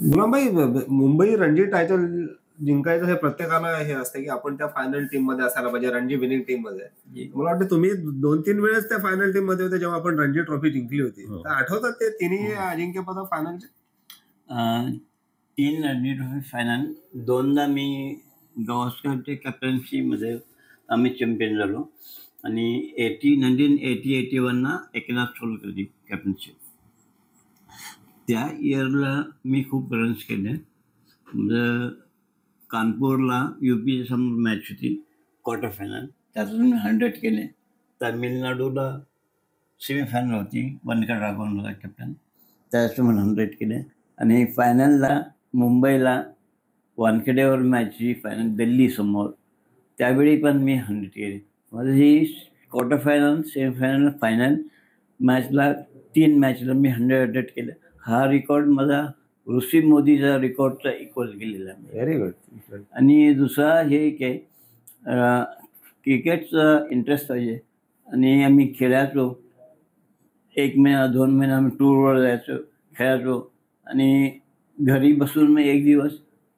गुलामभाई, Mumbai Ranji title जिंकायचं हे प्रत्येकाला हे असतं की आपण त्या फायनल टीम मध्ये असायला पाहिजे, रणजी विनिंग टीम मध्ये. मला वाटतं तुम्ही 2-3 वेळेस त्या फायनल टीम मध्ये होते जेव्हा आपण रणजी ट्रॉफी जिंकली होती. तर आठवतात ते तिन्ही अजिंक्यपद फायनलचे? 3 रणजी ट्रॉफी फायनल, 2दा मी गावस्करच्या कॅप्टन्सीमध्ये आम्ही चॅम्पियन झालो आणि 1980-81 एकनाथ सोलकरची कॅप्टनशिप. त्या इयरला मी खूप रन्स केले. म्हणजे कानपूरला UP समोर मॅच होती, क्वार्टर फायनल, त्यातून मी 100 केले. तामिळनाडूला सेमीफायनल होती, वनकर राघवन होता कॅप्टन, त्यातून मला 100 केले. आणि फायनलला मुंबईला वानखेडेवर मॅचची फायनल दिल्लीसमोर, त्यावेळी पण मी 100 केले. माझं ही क्वार्टर फायनल, सेमीफायनल, फायनल मॅचला 3 मॅचला मी 100 केले. हा रेकॉर्ड माझा ऋषी मोदीचा रेकॉर्डचा इक्वल केलेला आहे. Very good. आणि दुसरा हे की क्रिकेटचा इंटरेस्ट पाहिजे. आणि आम्ही खेळायचो, 1 महिना 2 महिना आम्ही टूरवर जायचो, खेळायचो. आणि घरी बसून मी एक दिवस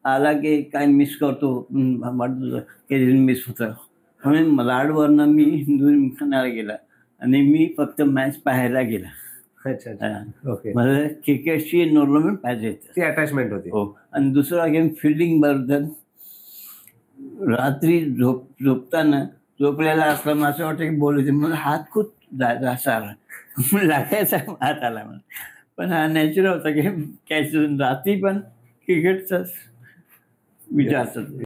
आला की काय मिस करतो वाटत की मिस होतं, म्हणून मलाडवरनं मी हिंदुखान्याला गेला आणि मी फक्त मॅच पाहायला गेला. अच्छा, ओके. मला क्रिकेटची इन्व्हॉल्वमेंट पाहिजे, ती अटॅचमेंट होती. हो. आणि दुसरा गेम फिल्डिंग बद्दल, रात्री झोपताना झोपलेला असला मला असं वाटतं की बॉल होते, मला हात खूप असा लागायचा, हात आला मला. पण हा नॅचरल होता की कॅच. रात्री पण क्रिकेटचाच विचार असतो.